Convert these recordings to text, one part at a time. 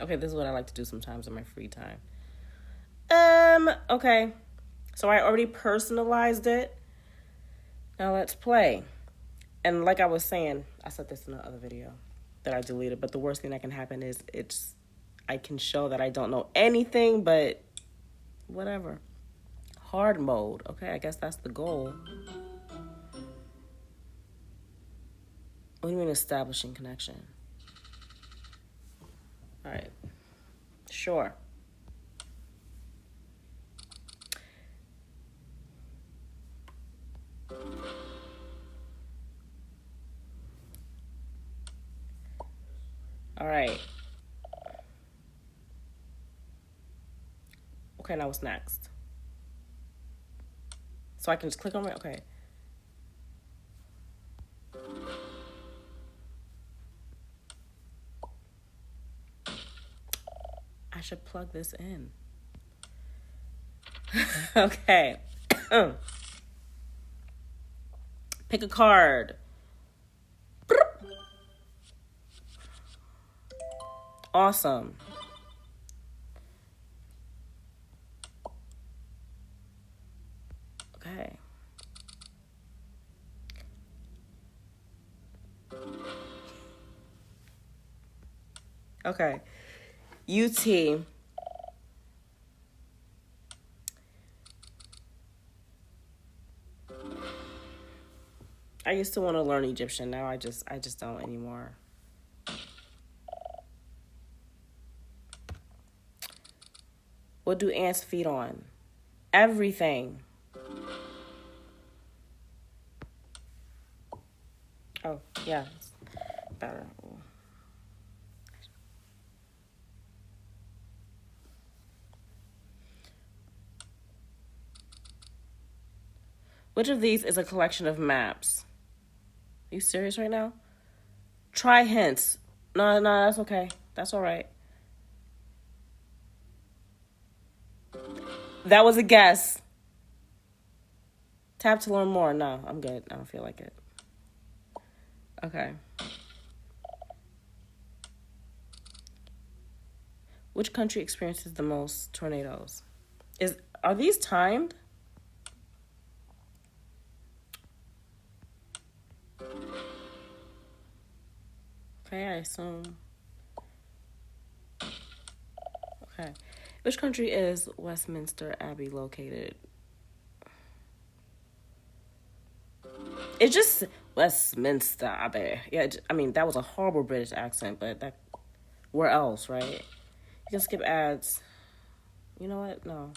Okay, this is what I like to do sometimes in my free time. Okay. So I already personalized it. Now let's play. And like I was saying, I said this in the other video that I deleted, but the worst thing that can happen is I can show that I don't know anything, but whatever. Hard mode. Okay, I guess that's the goal. What do you mean establishing connection? All right. Sure. All right. Okay, now what's next? So I can just click on it? Okay. I should plug this in. Okay. Pick a card. Awesome. Okay. Okay. UT. I used to want to learn Egyptian. Now I just don't anymore. What do ants feed on? Everything. Oh, yeah. It's better. Which of these is a collection of maps? Are you serious right now? Try hints. No, that's okay. That's all right. That was a guess. Tap to learn more. No, I'm good. I don't feel like it. Okay. Which country experiences the most tornadoes? Are these timed? Okay, I assume. Okay. Which country is Westminster Abbey located? It's just Westminster Abbey. Yeah, I mean, that was a horrible British accent, but that where else, right? You can skip ads. You know what? No.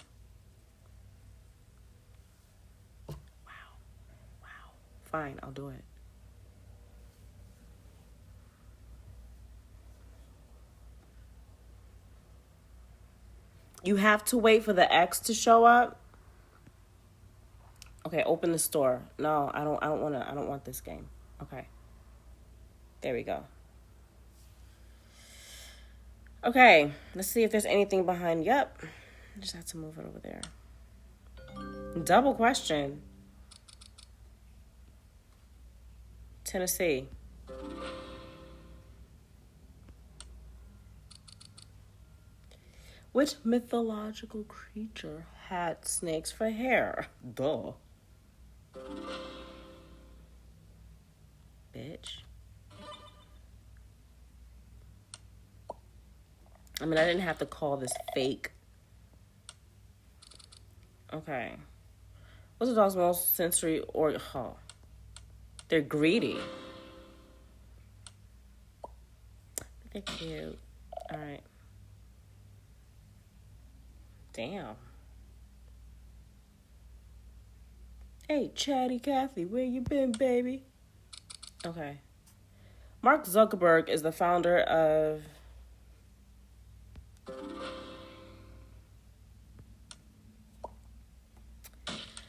Wow. Fine, I'll do it. You have to wait for the X to show up. Okay, open the store. No, I don't want this game. Okay. There we go. Okay, let's see if there's anything behind. Yep. Just have to move it over there. Double question. Tennessee. Which mythological creature had snakes for hair? Duh. Bitch. I mean, I didn't have to call this fake. Okay. What's the dog's most sensory or oh. They're greedy. They're cute. Alright. Damn. Hey, Chatty Cathy, where you been, baby? Okay. Mark Zuckerberg is the founder of...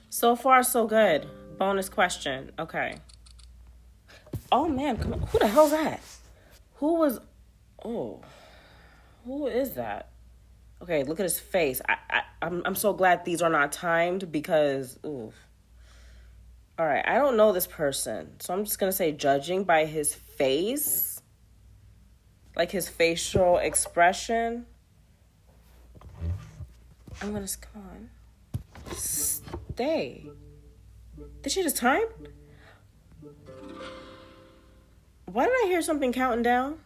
So far, so good. Bonus question. Okay. Oh, man. Come on. Who the hell's that? Who was... Oh. Who is that? Okay, look at his face. I'm so glad these are not timed because... Ooh. All right, I don't know this person. So I'm just going to say judging by his face. Like his facial expression. I'm gonna, come on. Stay. This shit is timed? Why did I hear something counting down?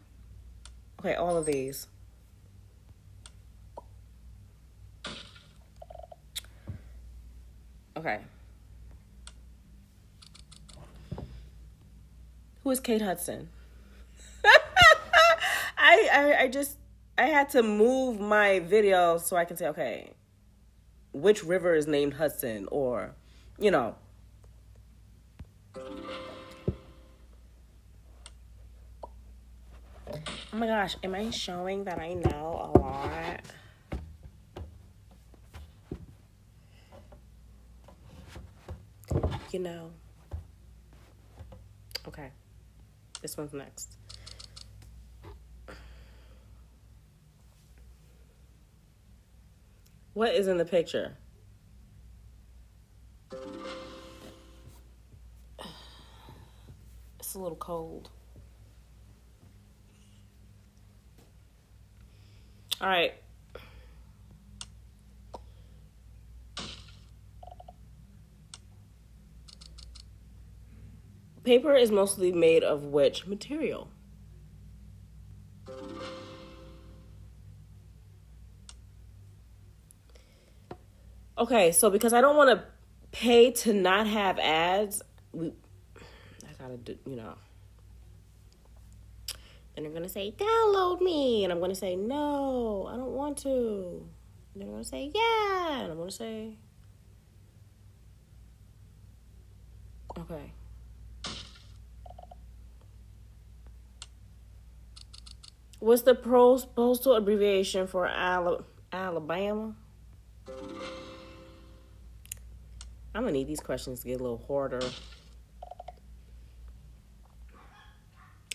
Okay, all of these. Okay. Who is Kate Hudson? I had to move my video so I can say, okay, which river is named Hudson, or, you know. Oh my gosh, am I showing that I know a lot? You know. Okay. This one's next. What is in the picture? It's a little cold. All right. Paper is mostly made of which material? Okay, so because I don't want to pay to not have ads, I gotta do, you know. And they're gonna say, download me. And I'm gonna say, no, I don't want to. And they're gonna say, yeah. And I'm gonna say, okay. What's the postal abbreviation for Alabama? I'm gonna need these questions to get a little hoarder.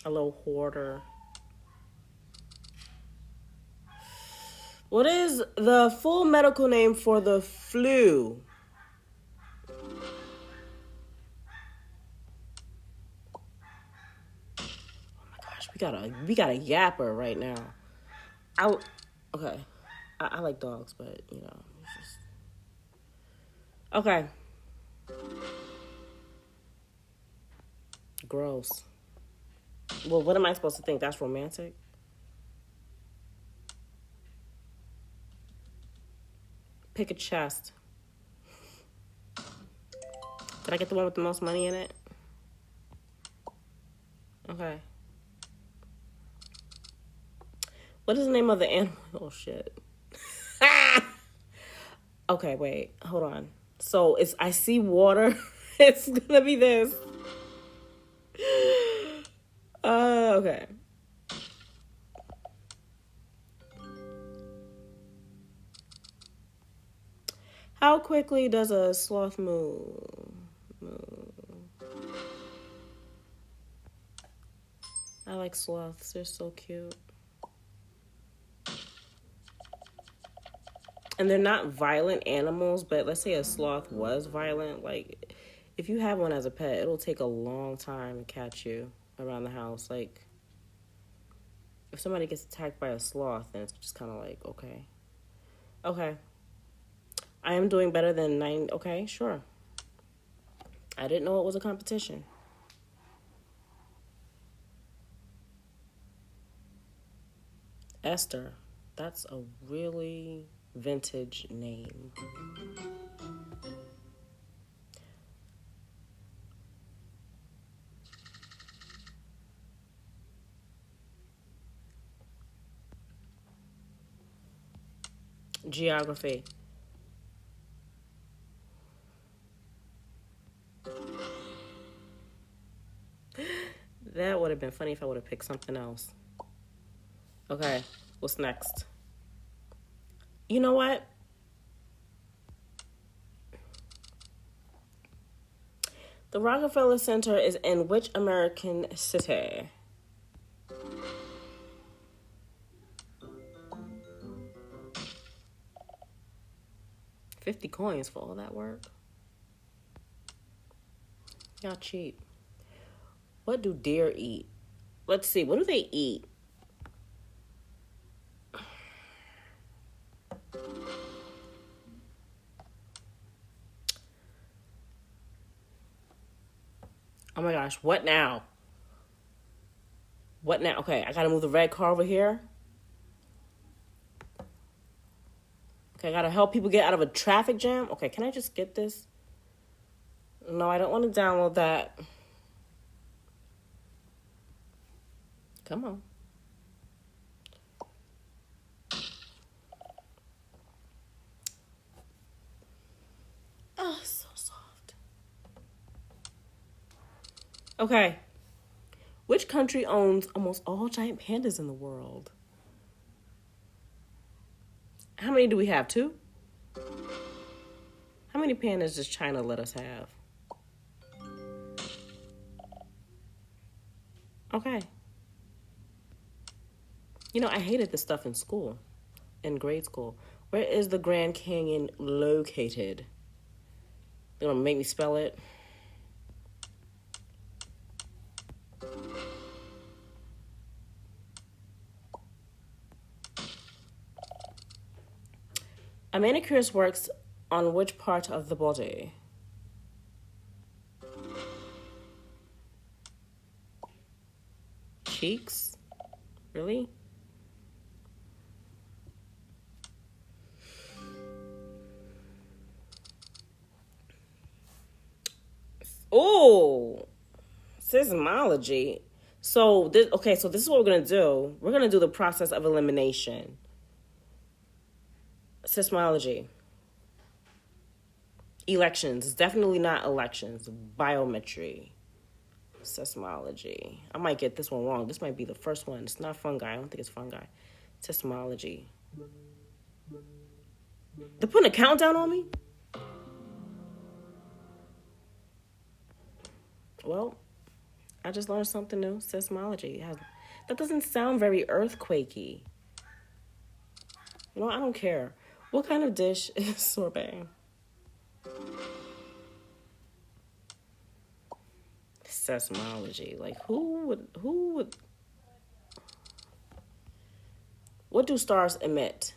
A little hoarder. What is the full medical name for the flu? Oh my gosh, we got a yapper right now. Okay. I like dogs, but you know, it's just okay. Gross. Well, what am I supposed to think? That's romantic? Pick a chest. Did I get the one with the most money in it? Okay. What is the name of the animal? Oh, shit. Okay, wait. Hold on. So, I see water. It's gonna be this. Okay. How quickly does a sloth move? I like sloths. They're so cute. And they're not violent animals, but let's say a sloth was violent. Like, if you have one as a pet, it'll take a long time to catch you around the house. Like, if somebody gets attacked by a sloth, then it's just kind of like, okay. Okay. I am doing better than 9. Okay, sure. I didn't know it was a competition. Esther. That's a really vintage name. Geography. That would have been funny if I would have picked something else. Okay, what's next? You know what? The Rockefeller Center is in which American city? $50 for all that work? Y'all cheap. What do deer eat? Let's see. What do they eat? Oh my gosh, what now? What now? Okay, I gotta move the red car over here. Okay, I gotta help people get out of a traffic jam. Okay, can I just get this? No, I don't want to download that. Come on. Oh, so soft. Okay. Which country owns almost all giant pandas in the world? How many do we have? 2? How many pandas does China let us have? Okay. You know, I hated this stuff in school, in grade school. Where is the Grand Canyon located? They're gonna make me spell it. A manicurist works on which part of the body? Cheeks? Really? Oh, seismology. So this so this is what we're gonna do. We're gonna do the process of elimination. Seismology. Elections. It's definitely not elections. Biometry. Seismology. I might get this one wrong. This might be the first one. It's not fungi. I don't think it's fungi. Seismology. They're putting a countdown on me? Well, I just learned something new. Seismology. That doesn't sound very earthquakey. You know, I don't care. What kind of dish is sorbet? Seismology. Like, who would... What do stars emit?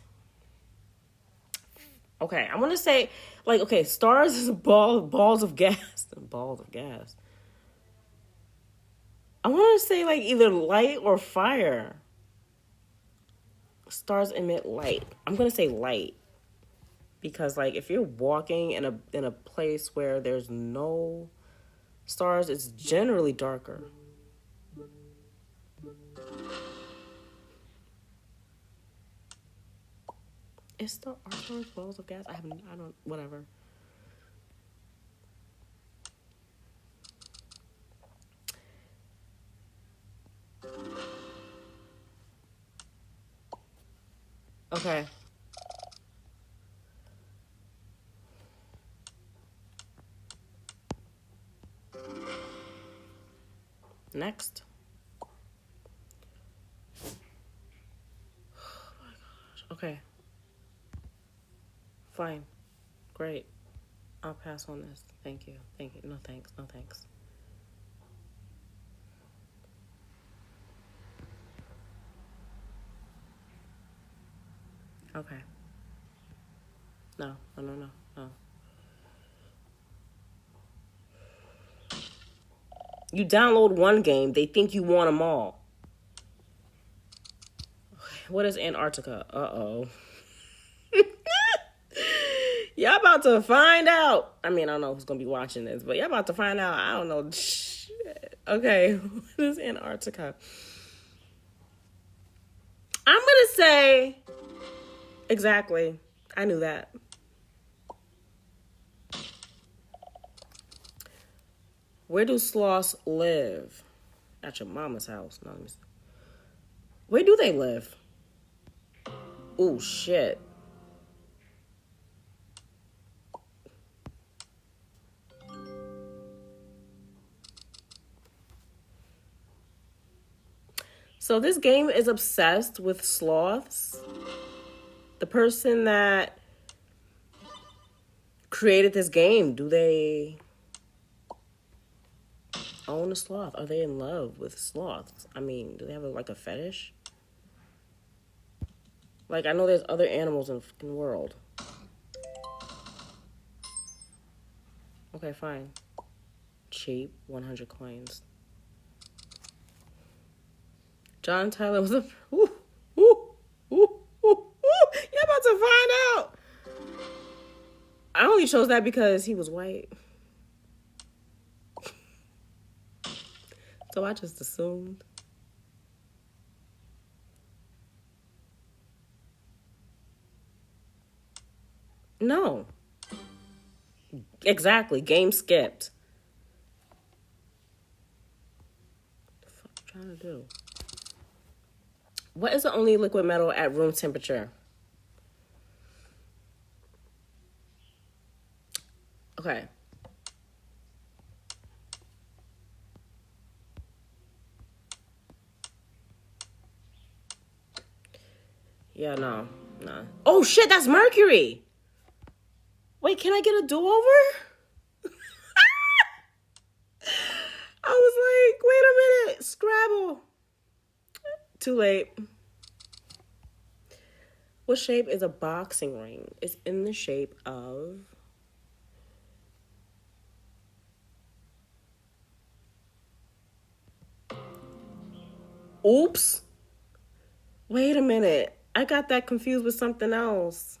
Okay, I want to say, like, okay, stars is balls of gas. Balls of gas. I want to say, like, either light or fire. Stars emit light. I'm going to say light. Because, like, if you're walking in a place where there's no stars, it's generally darker. Are stars balls of gas? I don't, whatever. Okay. Next. Oh my gosh. Okay. Fine. Great. I'll pass on this. Thank you. Thank you. No thanks. No thanks. Okay. No. You download one game, they think you want them all. What is Antarctica? Uh-oh. Y'all about to find out. I mean, I don't know who's going to be watching this, but y'all about to find out. I don't know. Shit. Okay, what is Antarctica? I'm going to say... Exactly. I knew that. Where do sloths live? At your mama's house. No, let me see. Where do they live? Oh, shit. So this game is obsessed with sloths. The person that created this game, do they own a sloth? Are they in love with sloths? I mean, do they have like a fetish? Like, I know there's other animals in the fucking world. Okay, fine. Cheap, 100 coins. John Tyler was a... Ooh, ooh, ooh, ooh, ooh. You're about to find out. I only chose that because he was white. So I just assumed. No. Exactly. Game skipped. What the fuck am I trying to do? What is the only liquid metal at room temperature? Okay. Yeah, no. Nah. Oh, shit, that's mercury. Wait, can I get a do-over? I was like, wait a minute. Scrabble. Too late. What shape is a boxing ring? It's in the shape of... Oops. Wait a minute. I got that confused with something else.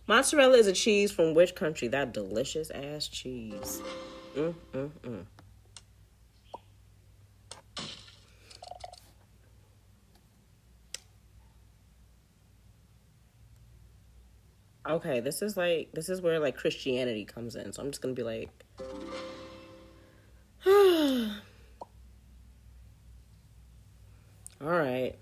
Mozzarella is a cheese from which country? That delicious ass cheese. Okay, this is where like Christianity comes in. So I'm just gonna be like, all right.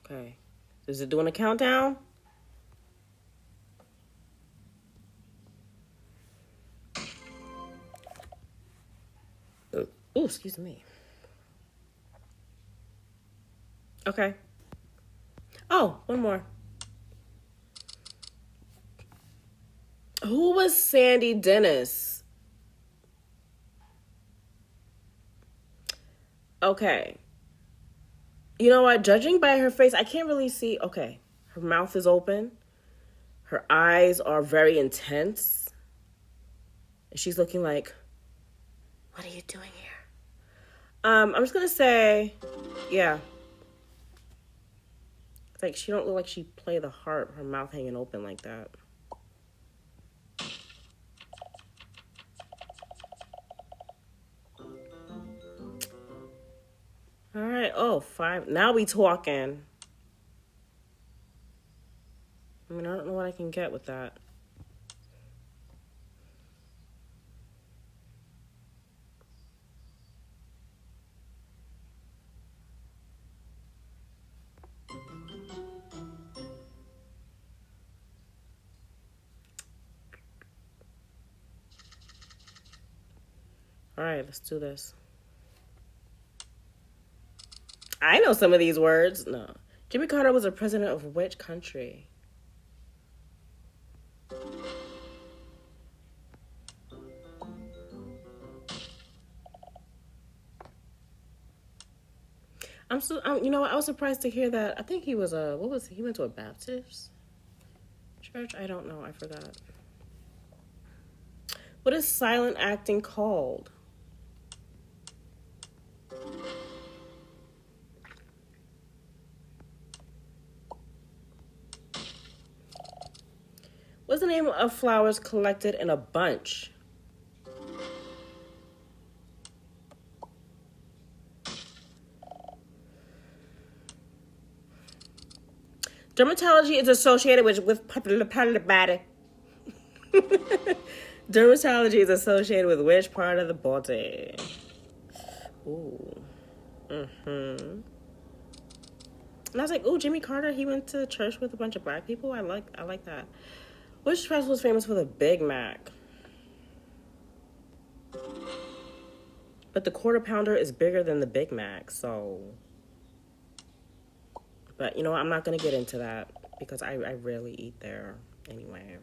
Okay. Is it doing a countdown? Oh, excuse me. Okay. Oh, one more. Who was Sandy Dennis? Okay. You know what? Judging by her face, I can't really see. Okay. Her mouth is open. Her eyes are very intense. She's looking like, what are you doing here? I'm just gonna say, yeah. It's like she don't look like she play the harp, her mouth hanging open like that. All right. Oh, 5. Now we talking. I mean, I don't know what I can get with that. All right, let's do this. I know some of these words. No. Jimmy Carter was a president of which country? You know what? I was surprised to hear that. I think he was he went to a Baptist church? I don't know. I forgot. What is silent acting called? What's the name of flowers collected in a bunch? Dermatology is associated with body. Dermatology is associated with which part of the body? Ooh. And I was like, ooh, Jimmy Carter, he went to church with a bunch of black people. I like that. Which festival is famous for the Big Mac? But the Quarter Pounder is bigger than the Big Mac, so But you know what? I'm not going to get into that because I rarely eat there anyway.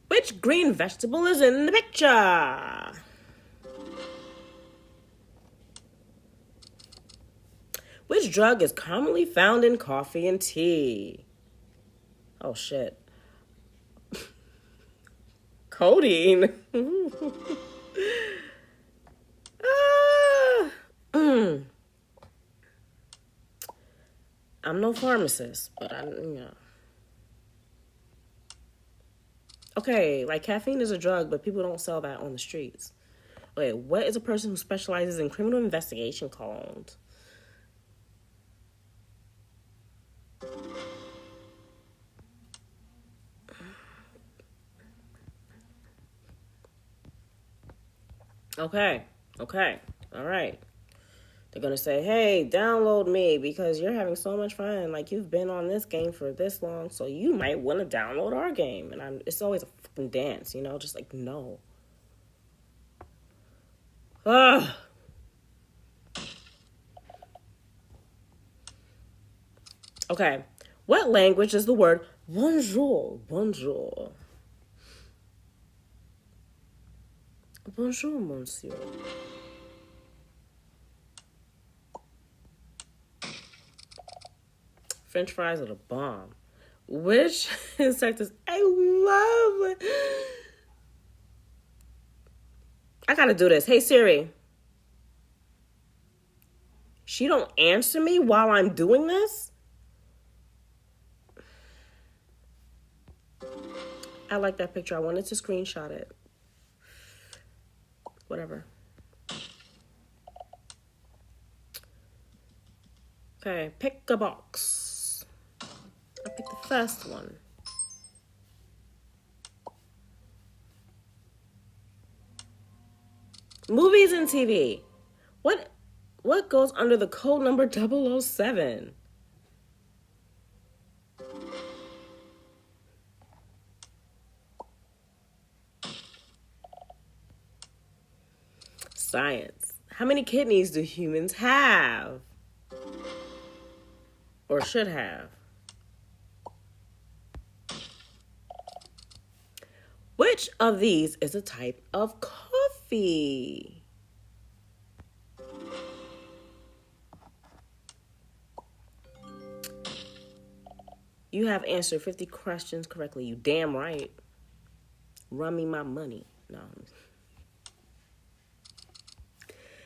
Which green vegetable is in the picture? Which drug is commonly found in coffee and tea? Oh, shit. Codeine. I'm no pharmacist, but Okay, like caffeine is a drug, but people don't sell that on the streets. Wait, what is a person who specializes in criminal investigation called? Okay, all right. They're going to say, hey, download me because you're having so much fun. Like, you've been on this game for this long, so you might want to download our game. And it's always a fucking dance, just like, no. Ugh. Okay. What language is the word bonjour? Bonjour, monsieur. French fries are the bomb. Which insect is... I love it. I gotta do this. Hey, Siri. She don't answer me while I'm doing this? I like that picture. I wanted to screenshot it. Whatever. Okay, pick a box. I'll pick the first one. Movies and TV. What goes under the code number 007? Science. How many kidneys do humans have? Or should have? Which of these is a type of coffee? You have answered 50 questions correctly. You damn right. Run me my money. No.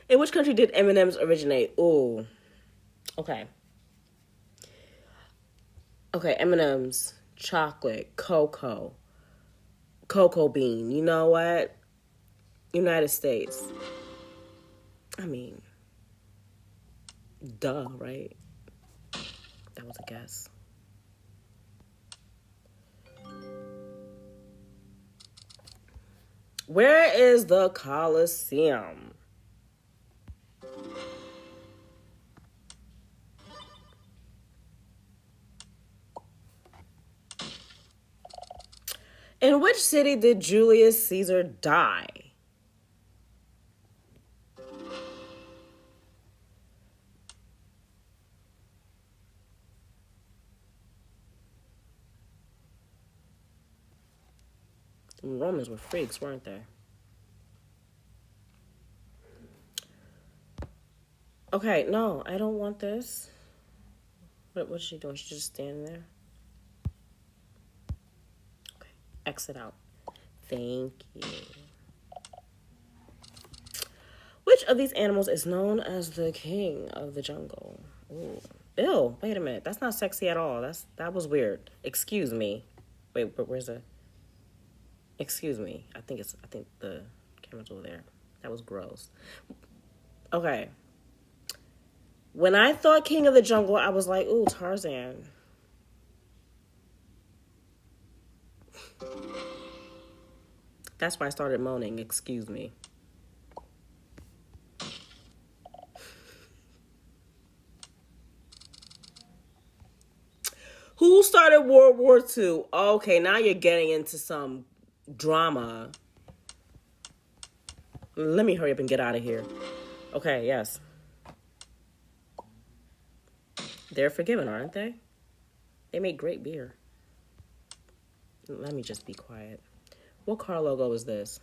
In which country did M&M's originate? Ooh. Okay, M&M's, chocolate, cocoa bean. You know what? United States. I mean, duh, right? That was a guess. Where is the Colosseum? In which city did Julius Caesar die? The Romans were freaks, weren't they? Okay, no, I don't want this. What's she doing? She's just standing there. Okay, exit out. Thank you. Which of these animals is known as the king of the jungle? Ooh. Ew, wait a minute. That's not sexy at all. That was weird. Excuse me. Wait, but where's the... Excuse me. I think the camera's over there. That was gross. Okay. When I thought king of the jungle, I was like, ooh, Tarzan. That's why I started moaning. Excuse me. Who started World War II? Okay, now you're getting into some drama. Let me hurry up and get out of here. Okay, yes. They're forgiven, aren't they? They make great beer. Let me just be quiet. What car logo is this?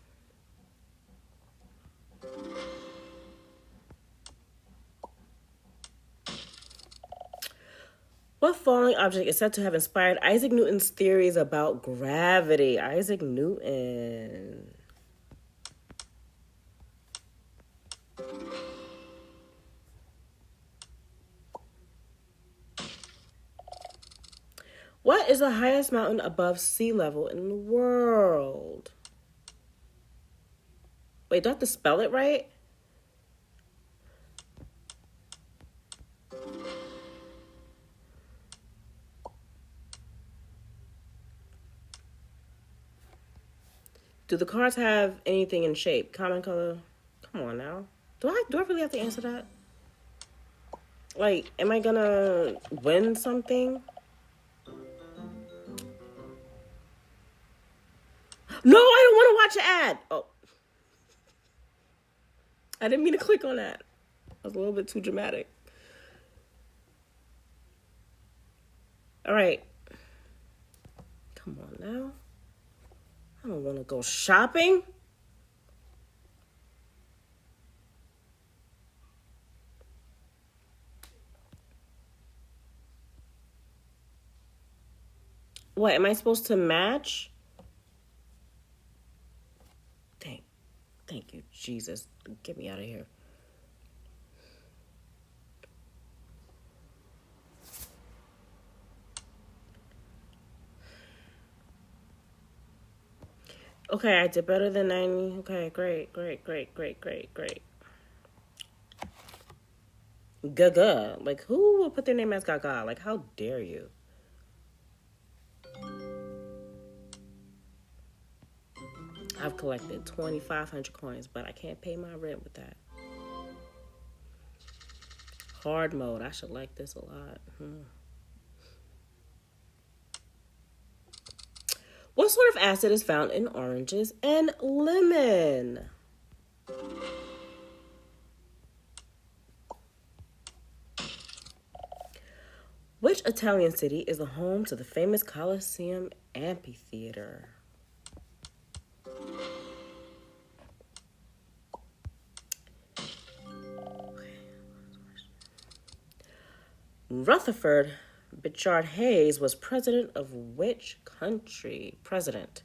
What falling object is said to have inspired Isaac Newton's theories about gravity? Isaac Newton. What is the highest mountain above sea level in the world? Wait, do I have to spell it right? Do the cards have anything in shape? Common color? Come on now. Do I really have to answer that? Like, am I gonna win something? No, I don't want to watch an ad. Oh. I didn't mean to click on that. I was a little bit too dramatic. All right. Come on now. I don't want to go shopping. What, am I supposed to match? Thank you, Jesus. Get me out of here. Okay, I did better than 90. Okay, great. Gaga. Like, who will put their name as Gaga? Like, how dare you? I've collected 2,500 coins, but I can't pay my rent with that. Hard mode. I should like this a lot. What sort of acid is found in oranges and lemon? Which Italian city is the home to the famous Colosseum Amphitheater? Rutherford Bichard Hayes was president of which country? President.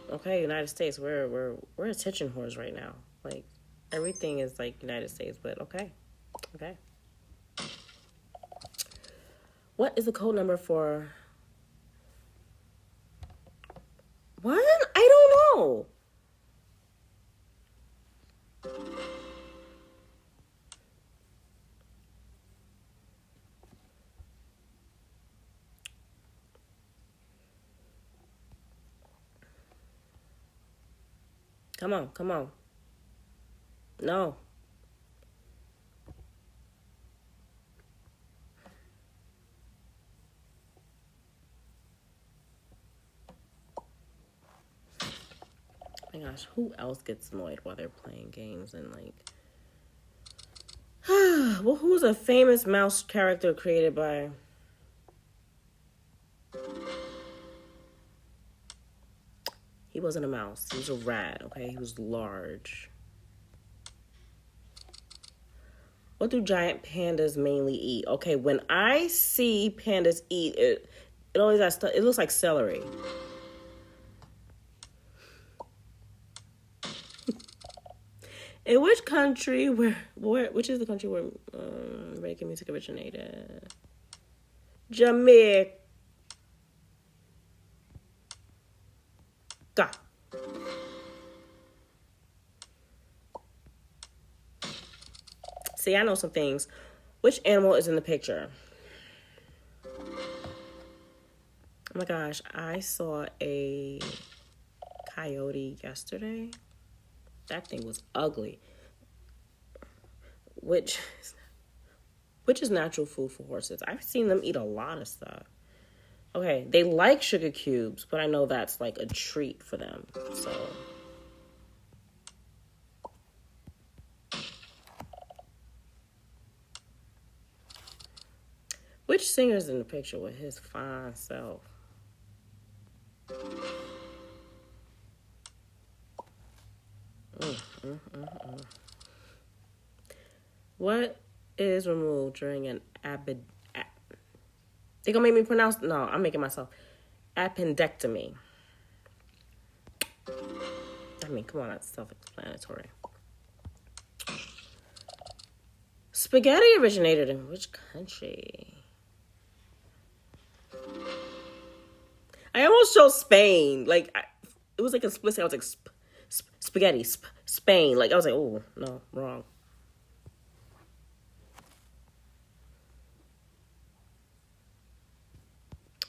Okay, United States. We're attention whores right now. Like, everything is like United States, but okay. What is the code number for? What? I don't know. Come on. No. Oh my gosh, who else gets annoyed while they're playing games and like... Well, who's a famous mouse character created by... He wasn't a mouse. He was a rat, okay? He was large. What do giant pandas mainly eat? Okay, when I see pandas eat, it always has stuff. It looks like celery. In which country which is the country where reggae music originated? Jamaica. See, I know some things. Which animal is in the picture? Oh my gosh, I saw a coyote yesterday. That thing was ugly. Which is natural food for horses. I've seen them eat a lot of stuff. Okay, they like sugar cubes, but I know that's like a treat for them. So, Which singer's in the picture with his fine self? What is removed during an they gonna make me pronounce? No, I'm making myself. Appendectomy. I mean, come on, that's self-explanatory. Spaghetti originated in which country? I almost chose Spain. Like, it was like a split second. I was like, spaghetti, Spain. Like, I was like, oh, no, wrong.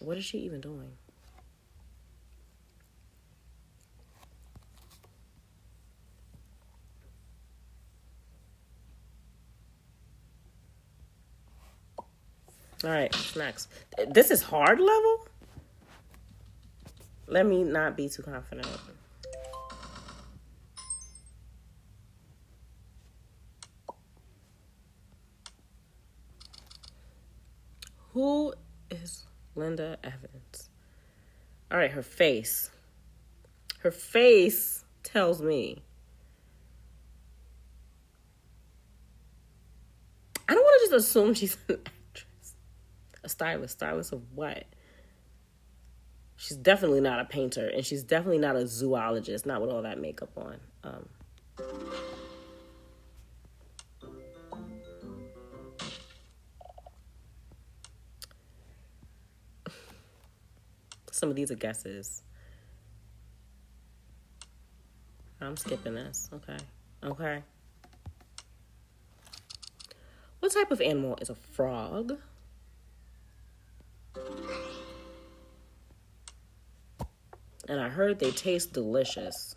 What is she even doing? All right, what's next? This is hard level? Let me not be too confident. Who is Linda Evans? All right, her face. Her face tells me. I don't want to just assume she's an actress. A stylist. Stylist of what? She's definitely not a painter, and she's definitely not a zoologist, not with all that makeup on. Some of these are guesses. I'm skipping this. Okay. What type of animal is a frog? And I heard they taste delicious.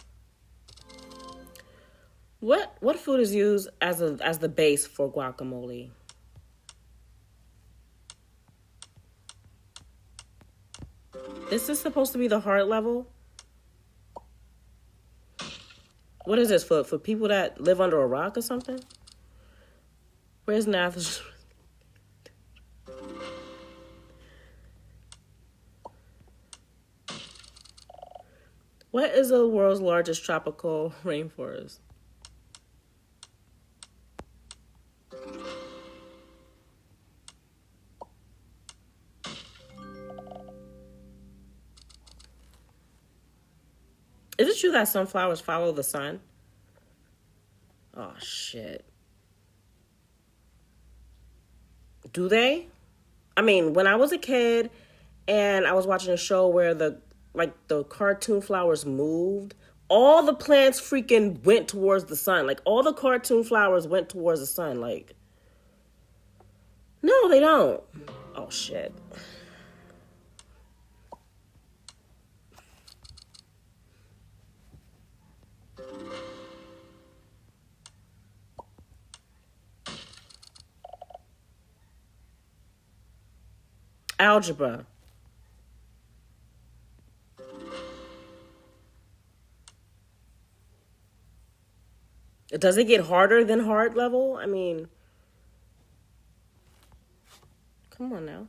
What food is used as the base for guacamole? Is this supposed to be the heart level? What is this for people that live under a rock or something? Where's Nath? What is the world's largest tropical rainforest? Is it true that sunflowers follow the sun? Oh, shit. Do they? I mean, when I was a kid and I was watching a show where the cartoon flowers moved, all the plants freaking went towards the sun. Like, all the cartoon flowers went towards the sun. Like, no, they don't. Oh, shit. Algebra. Does it get harder than hard level? I mean, come on now.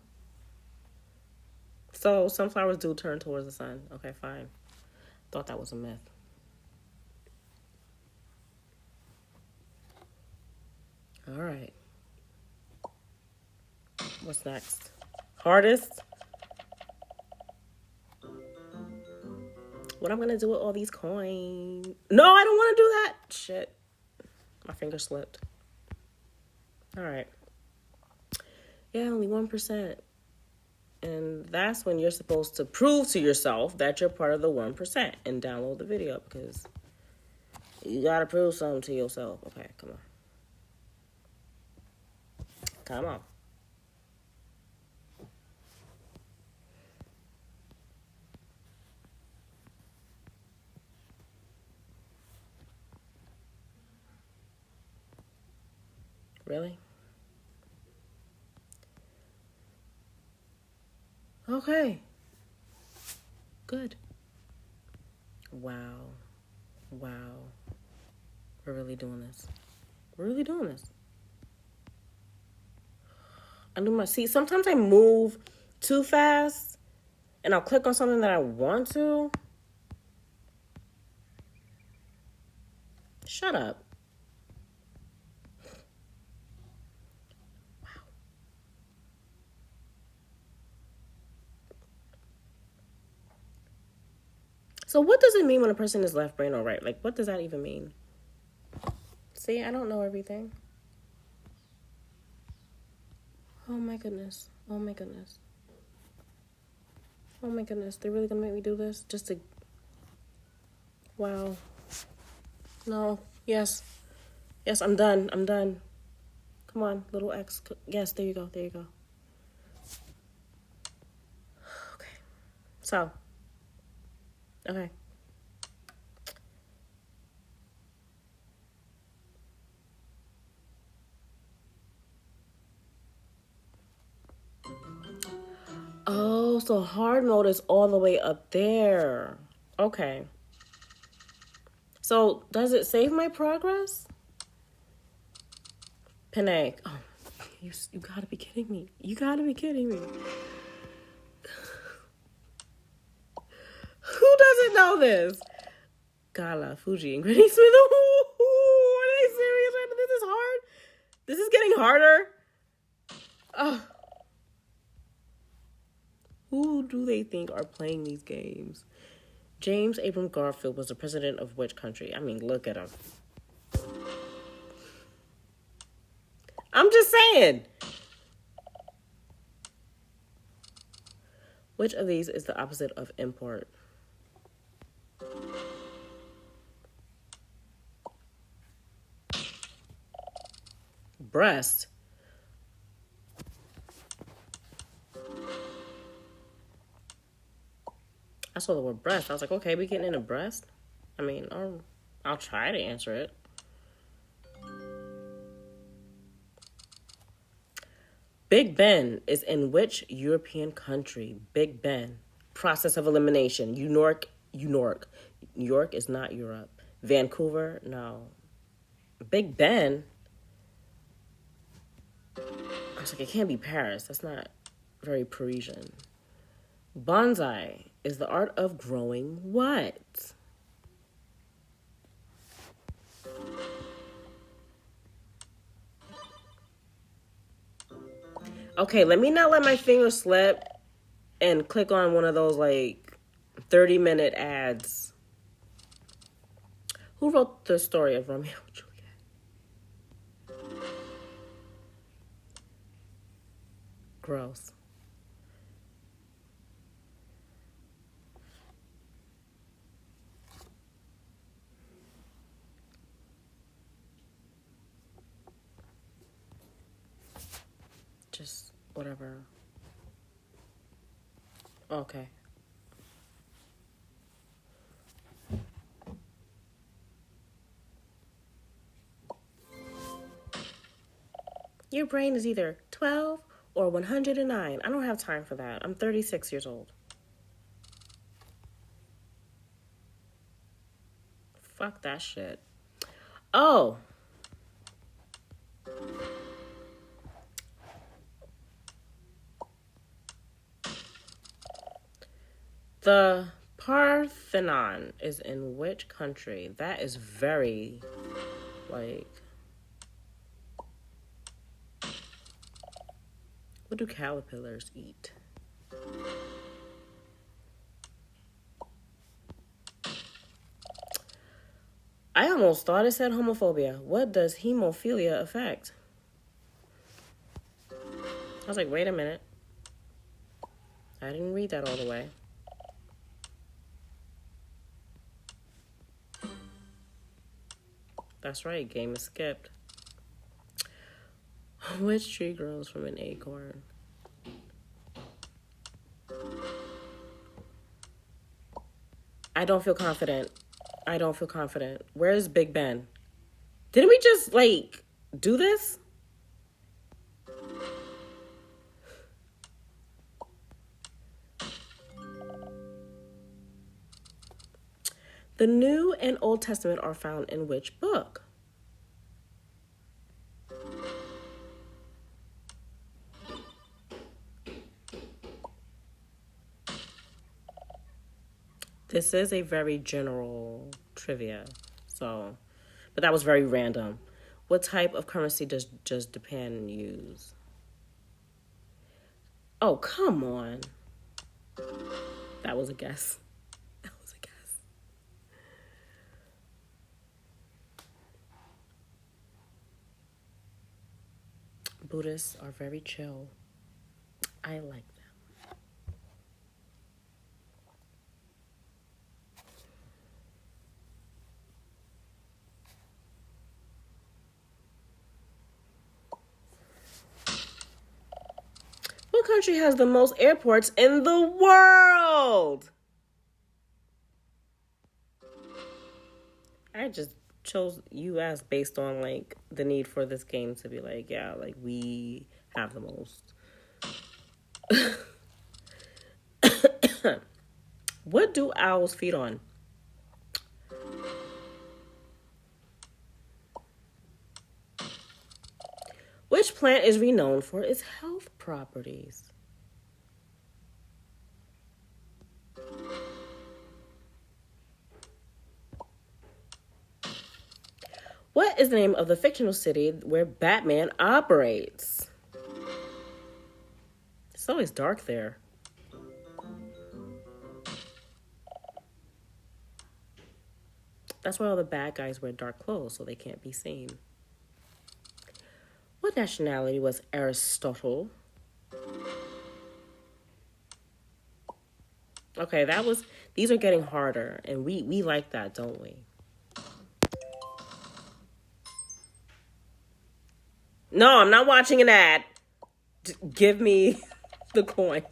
So sunflowers do turn towards the sun. Okay, fine. Thought that was a myth. All right. What's next? Hardest? What I'm gonna do with all these coins? No, I don't want to do that. Shit. My finger slipped. All right. Yeah, only 1%. And that's when you're supposed to prove to yourself that you're part of the 1% and download the video, because you gotta prove something to yourself. Okay, come on. Come on. Really? Okay. Good. Wow. We're really doing this. I do my see. Sometimes I move too fast, and I'll click on something that I want to. Shut up. Wow. So what does it mean when a person is left brain or right? Like, what does that even mean? See, I don't know everything. Oh my goodness. Oh my goodness. Oh my goodness. They're really gonna make me do this? Just to... Wow. No. Yes. Yes, I'm done. I'm done. Come on, little X. Yes, there you go. There you go. Okay. So. Okay. Oh, so hard mode is all the way up there. Okay. So, does it save my progress? Panay. Oh, you gotta be kidding me. You gotta be kidding me. Who doesn't know this? Gala, Fuji, and Granny Smith. Are they serious? This is hard. This is getting harder. Oh. Who do they think are playing these games? James Abram Garfield was the president of which country? I mean, look at him. I'm just saying. Which of these is the opposite of import? Breast. I saw the word breast. I was like, okay, we getting into breast? I mean, I'll try to answer it. Big Ben is in which European country? Big Ben. Process of elimination. New York is not Europe. Vancouver? No. Big Ben? I was like, it can't be Paris. That's not very Parisian. Bonsai is the art of growing what? Okay, let me not let my finger slip and click on one of those like 30-minute ads. Who wrote the story of Romeo and Juliet? Gross. Just whatever. Okay. Your brain is either 12 or 109. I don't have time for that. I'm 36 years old. Fuck that shit. Oh. The Parthenon is in which country? That is very, like... What do caterpillars eat? I almost thought it said homophobia. What does hemophilia affect? I was like, wait a minute. I didn't read that all the way. That's right, game is skipped. Which tree grows from an acorn? I don't feel confident. Where's Big Ben? Didn't we just, like, do this? The New and Old Testament are found in which book? This is a very general trivia. So, but that was very random. What type of currency does Japan use? Oh, come on. That was a guess. That was a guess. Buddhists are very chill. I like them. What country has the most airports in the world? I just chose US based on like the need for this game to be like, yeah, like we have the most. What do owls feed on? Which plant is renowned for its health properties? What is the name of the fictional city where Batman operates? It's always dark there. That's why all the bad guys wear dark clothes so they can't be seen. What nationality was Aristotle? Okay, these are getting harder, and we like that, don't we? No, I'm not watching an ad. Give me the coins.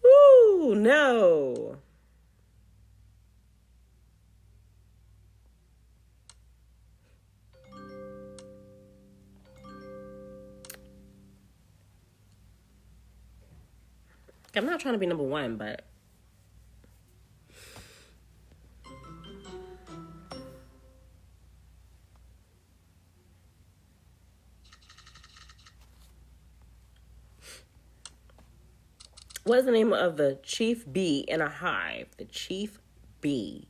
Ooh, no. I'm not trying to be number one, but what is the name of the chief bee in a hive? The chief bee.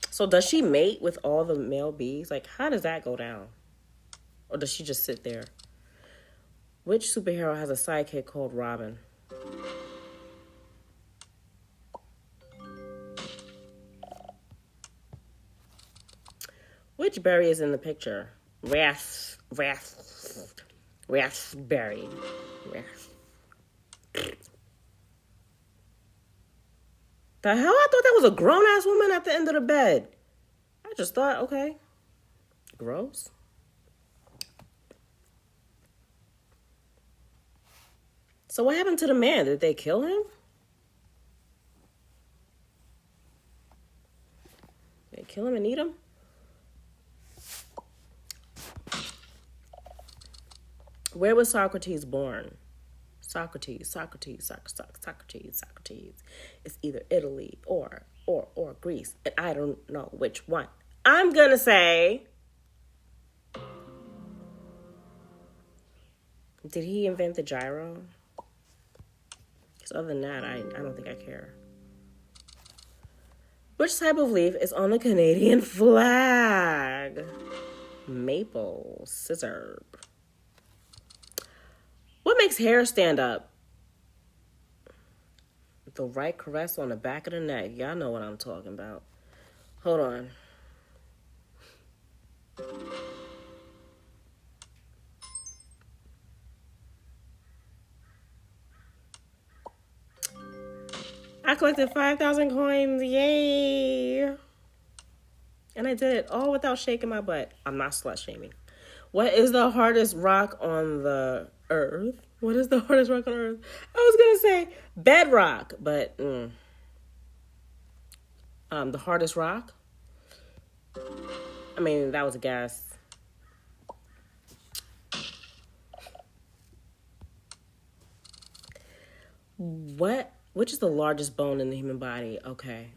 So does she mate with all the male bees? Like, how does that go down? Or does she just sit there? Which superhero has a sidekick called Robin? Which berry is in the picture? Raspberry. The hell? I thought that was a grown-ass woman at the end of the bed. I just thought, okay. Gross. So what happened to the man? Did they kill him? They kill him and eat him? Where was Socrates born? Socrates. It's either Italy or Greece, and I don't know which one. I'm gonna say, did he invent the gyro? Because other than that, I don't think I care. Which type of leaf is on the Canadian flag? Maple. Scissor. What makes hair stand up? The right caress on the back of the neck. Y'all know what I'm talking about. Hold on. I collected 5,000 coins. Yay. And I did it all without shaking my butt. I'm not slut shaming. What is the hardest rock on the earth? What is the hardest rock on earth? I was going to say bedrock, but the hardest rock? I mean, that was a guess. Which is the largest bone in the human body? Okay.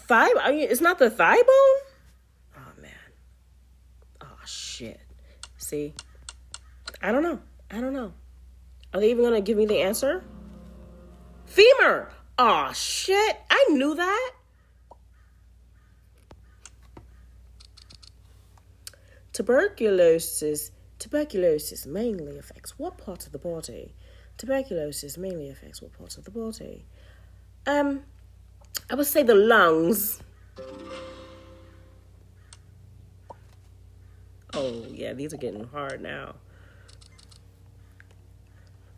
Thigh? It's not the thigh bone? Oh, man. Oh, shit. See? I don't know. Are they even going to give me the answer? Femur. Oh, shit. I knew that. Tuberculosis mainly affects what part of the body? Tuberculosis mainly affects what part of the body? I would say the lungs. Oh, yeah, these are getting hard now.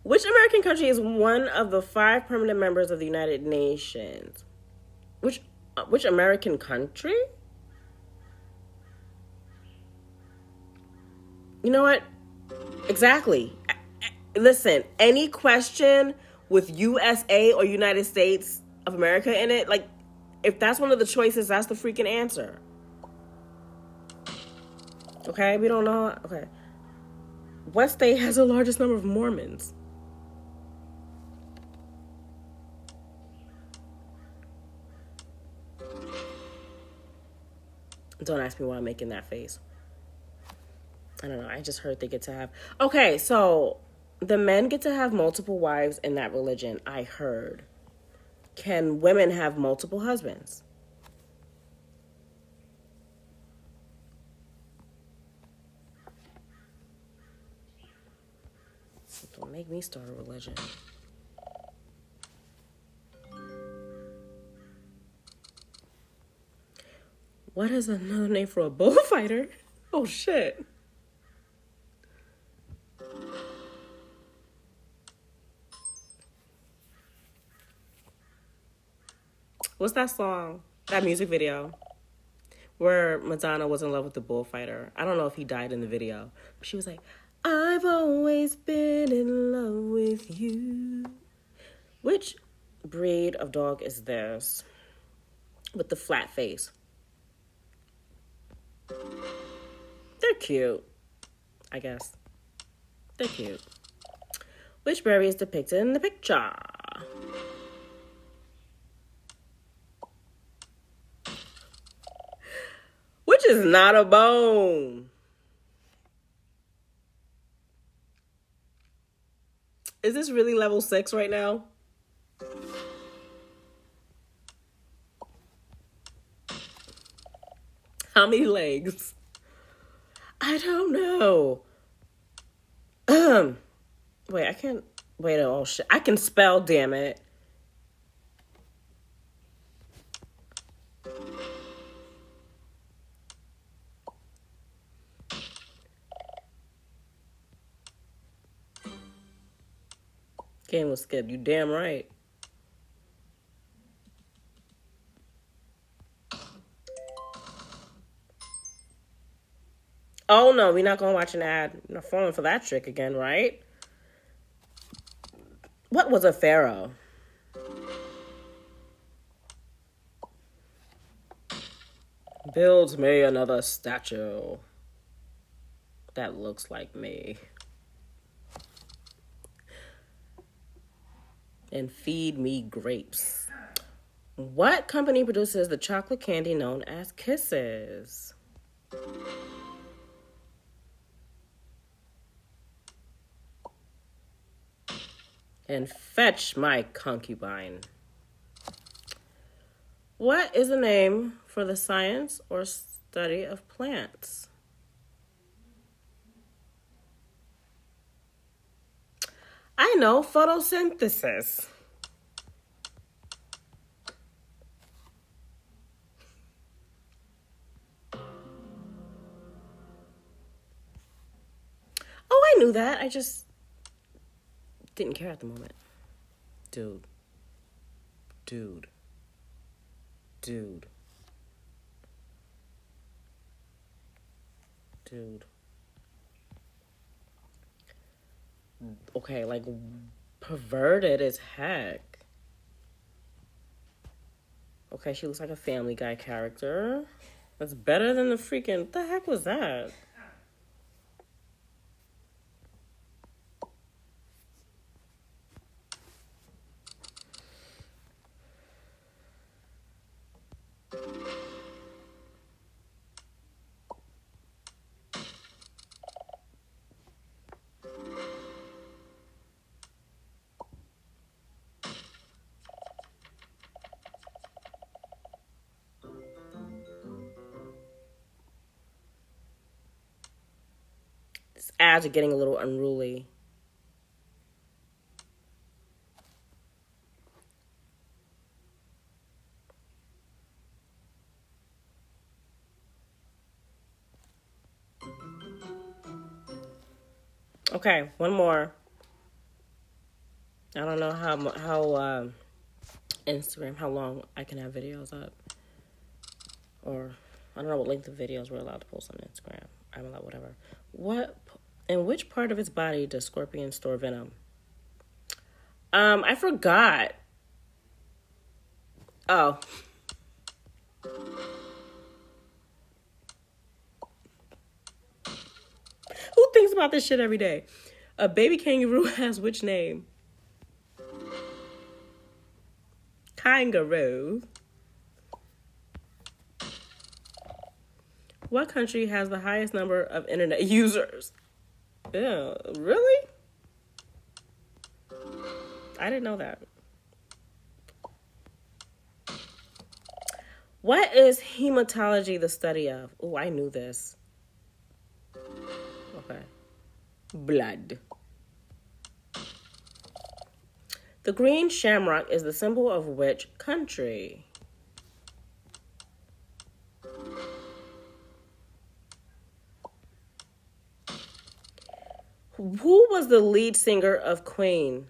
Which American country is one of the 5 permanent members of the United Nations? Which American country? You know what? Exactly. Listen, any question with USA or United States of America in it, like, if that's one of the choices, that's the freaking answer. Okay, we don't know. Okay. What state has the largest number of Mormons? Don't ask me why I'm making that face. I don't know. I just heard they get to have... Okay, so the men get to have multiple wives in that religion, I heard. Can women have multiple husbands? Don't make me start a religion. What is another name for a bullfighter? Oh, shit. What's that song? That music video where Madonna was in love with the bullfighter. I don't know if he died in the video. But she was like, I've always been in love with you. Which breed of dog is this? With the flat face. They're cute, I guess. They're cute. Which berry is depicted in the picture? Which is not a bone? Is this really level 6 right now? How many legs? I don't know. Wait, I can't. Wait, oh shit. I can spell, damn it. Game was skipped. You damn right. Oh no, we're not gonna watch an ad. You're not falling for that trick again, right? What was a pharaoh? Build me another statue that looks like me. And feed me grapes. What company produces the chocolate candy known as Kisses? And fetch my concubine. What is the name for the science or study of plants? I know, photosynthesis. Oh, I knew that. I just didn't care at the moment. Dude. Okay, like, perverted as heck. Okay, she looks like a Family Guy character. That's better than the freaking... What the heck was that? Ads are getting a little unruly. Okay, one more. I don't know how Instagram, how long I can have videos up, or I don't know what length of videos we're allowed to post on Instagram. I'm allowed whatever. In which part of its body does scorpions store venom? I forgot. Oh. Who thinks about this shit every day? A baby kangaroo has which name? Kangaroo. What country has the highest number of internet users? Yeah, really? I didn't know that. What is hematology the study of? Oh, I knew this. Okay. Blood. The green shamrock is the symbol of which country? Who was the lead singer of Queen?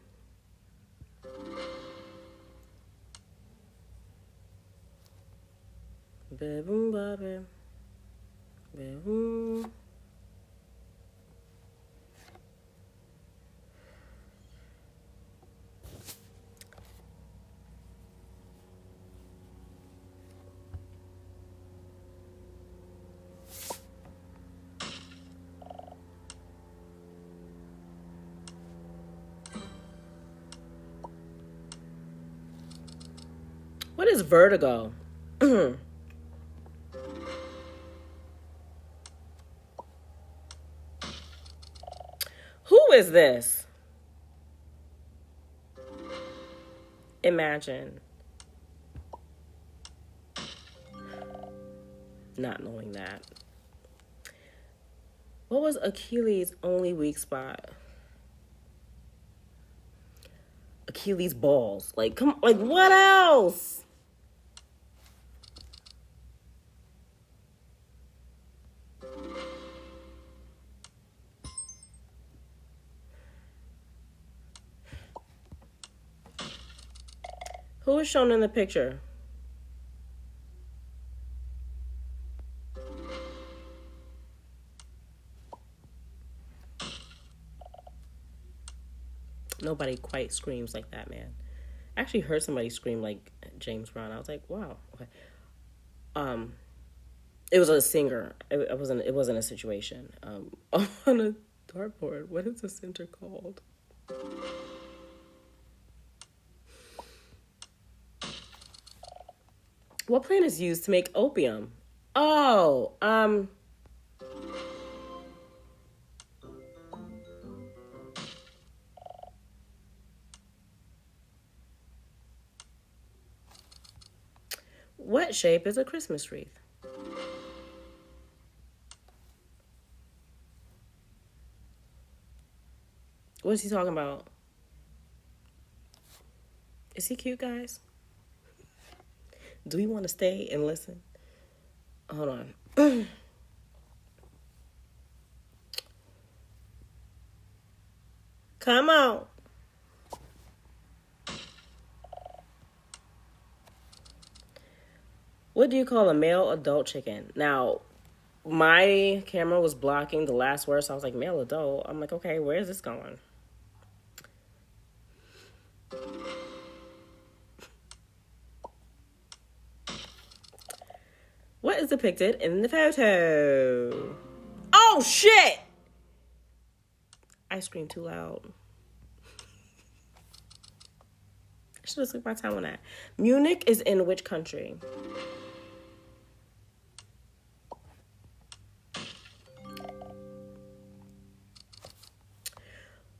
What is vertigo? Who is this? Imagine. Not knowing that. What was Achilles' only weak spot? Achilles' balls. Like, come, like, what else? Who is shown in the picture? Nobody quite screams like that, man. I actually heard somebody scream like James Brown. I was like, wow. Okay. It was a singer. It wasn't a situation. On a dartboard. What is the center called? What plant is used to make opium? Oh, what shape is a Christmas wreath? What is he talking about? Is he cute, guys? Do we want to stay and listen? Hold on. Come on. What do you call a male adult chicken? Now, my camera was blocking the last word, so I was like, male adult. I'm like, okay, where is this going? What is depicted in the photo? Oh, shit! I screamed too loud. I should have took my time on that. Munich is in which country?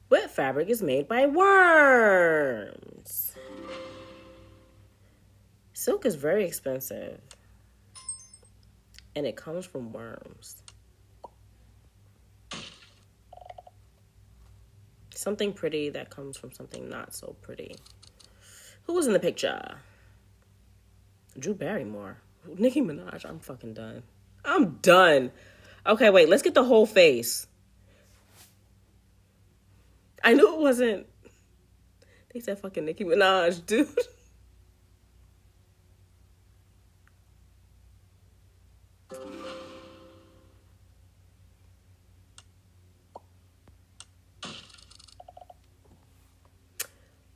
What fabric is made by worms? Silk is very expensive. And it comes from worms. Something pretty that comes from something not so pretty. Who was in the picture? Drew Barrymore. Nicki Minaj. I'm fucking done. I'm done. Okay, wait. Let's get the whole face. I knew it wasn't. They said fucking Nicki Minaj, dude.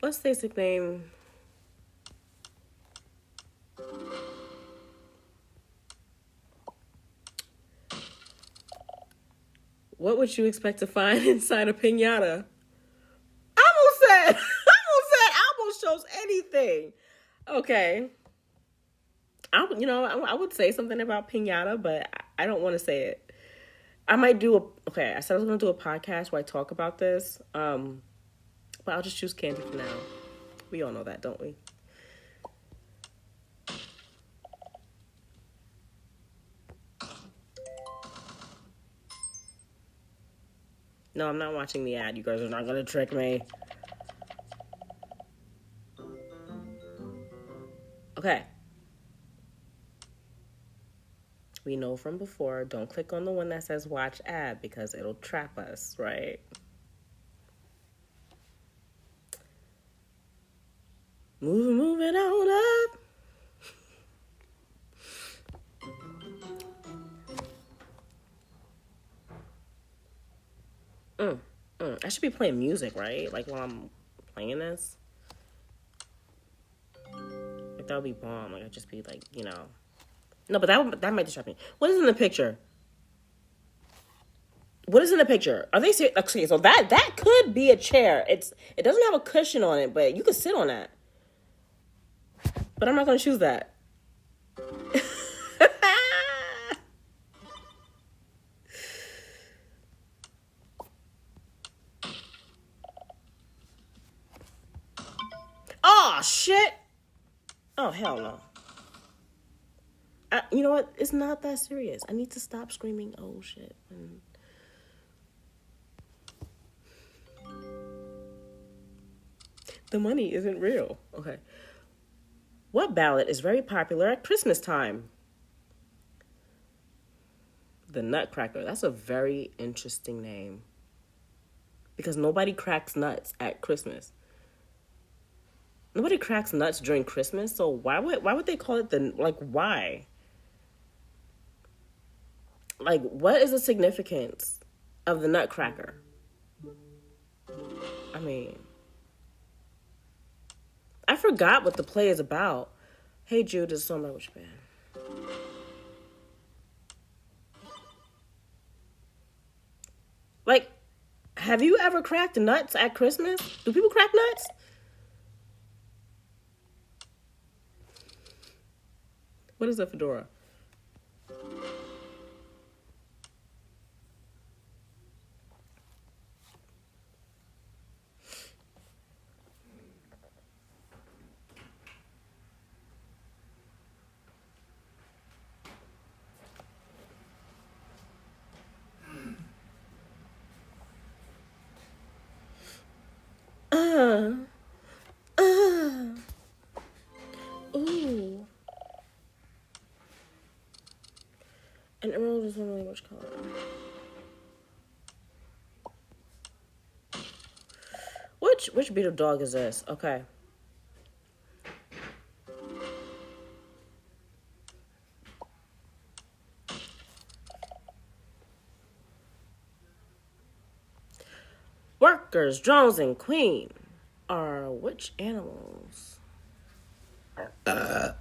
What's the basic name? What would you expect to find inside a piñata? I almost said almost shows anything. Okay. I would say something about piñata, but I don't want to say it. I might do I said I was going to do a podcast where I talk about this. But I'll just choose candy for now. We all know that, don't we? No, I'm not watching the ad. You guys are not going to trick me. Okay. We know from before, don't click on the one that says watch ad because it'll trap us, right? Moving on up. I should be playing music, right? Like while I'm playing this. Like that would be bomb. Like I'd just be like, No, but that might distract me. What is in the picture? What is in the picture? Are they serious? Okay, so that could be a chair. It doesn't have a cushion on it, but you could sit on that. But I'm not going to choose that. Oh, shit. Oh, hell no. You know what? It's not that serious. I need to stop screaming, oh, shit. The money isn't real. Okay. What ballad is very popular at Christmas time? The Nutcracker. That's a very interesting name. Because nobody cracks nuts at Christmas. Nobody cracks nuts during Christmas, so why would they call it why? Like, what is the significance of the Nutcracker? I mean, I forgot what the play is about. Hey Jude, this is so much band. Like, have you ever cracked nuts at Christmas? Do people crack nuts? What is a fedora? Ooh. An emerald is normally which color? Which breed of dog is this? Okay. Workers, drones, and queen are which animals?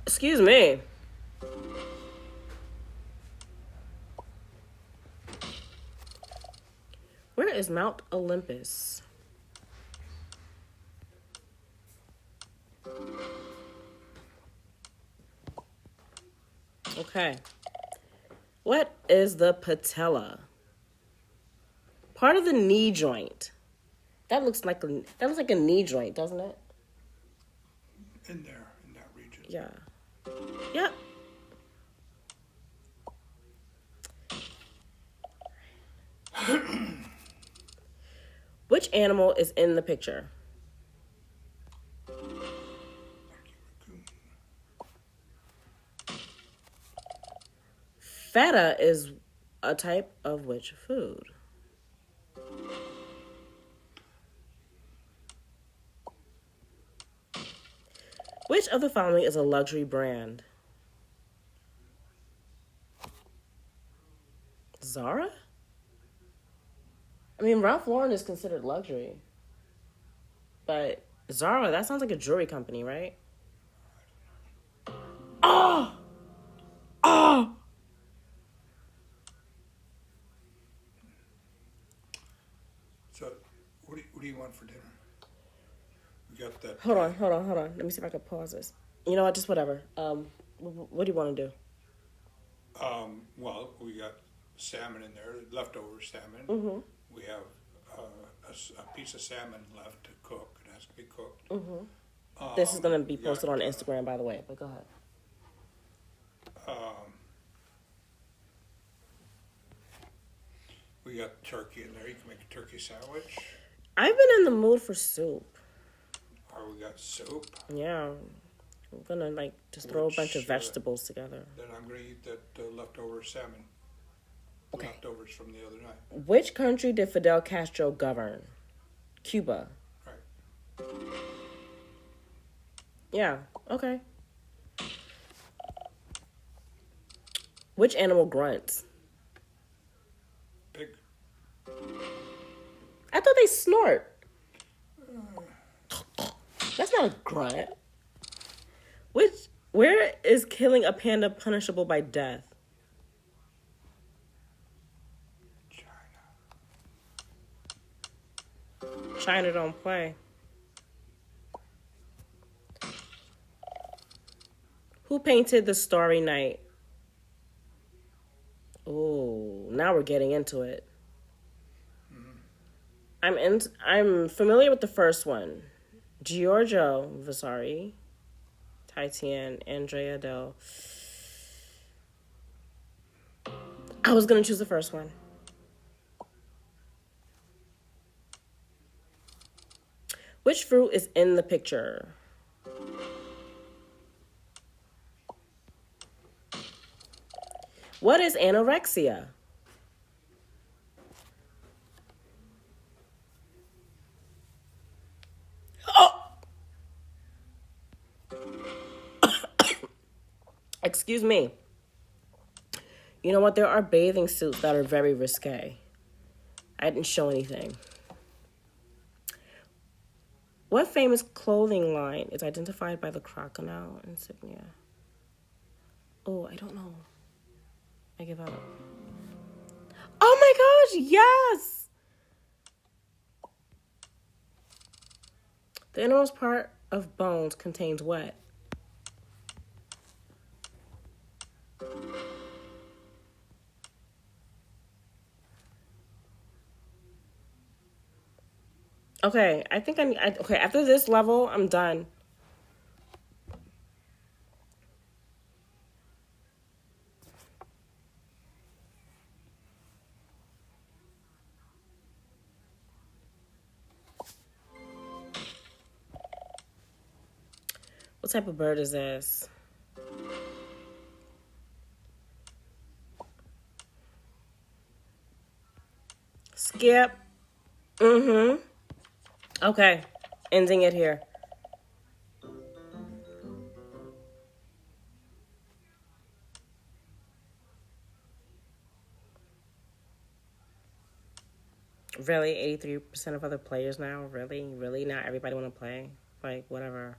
Excuse me. Where is Mount Olympus? Okay. What is the patella? Part of the knee joint. That looks like a knee joint, doesn't it? In that region. Yeah. Yep. Which animal is in the picture? Raccoon. Feta is a type of which food? Which of the following is a luxury brand? Zara? I mean, Ralph Lauren is considered luxury. But Zara, that sounds like a jewelry company, right? Oh! Oh! So, what do you want for dinner? We got that. Hold on. Let me see if I can pause this. You know what? Just whatever. What do you want to do? Well, we got salmon in there, leftover salmon. Mm-hmm. We have a piece of salmon left to cook. It has to be cooked. Mm-hmm. This is going to be posted on Instagram, by the way, but go ahead. We got turkey in there. You can make a turkey sandwich. I've been in the mood for soup. Or we got soup. Yeah. I'm going to, just throw a bunch of vegetables together. Then I'm going to eat that leftover salmon. Okay. Leftovers from the other night. Which country did Fidel Castro govern? Cuba. Right. Yeah. Okay. Which animal grunts? Pig. I thought they snort. That's not a grunt. Where is killing a panda punishable by death? China. China don't play. Who painted The Starry Night? Oh, now we're getting into it. I'm familiar with the first one. Giorgio Vasari, Titian, Andrea Del. I was gonna choose the first one. Which fruit is in the picture? What is anorexia? Oh! Excuse me. You know what? There are bathing suits that are very risque. I didn't show anything. What famous clothing line is identified by the crocodile insignia? Oh, I don't know. I give up. Oh my gosh, yes! The innermost part of bones contains what? Okay, I think okay, after this level, I'm done. What type of bird is this? Skip. Mm-hmm. Okay, ending it here. Really, 83% of other players now? Really? Really? Not everybody want to play? Like, whatever.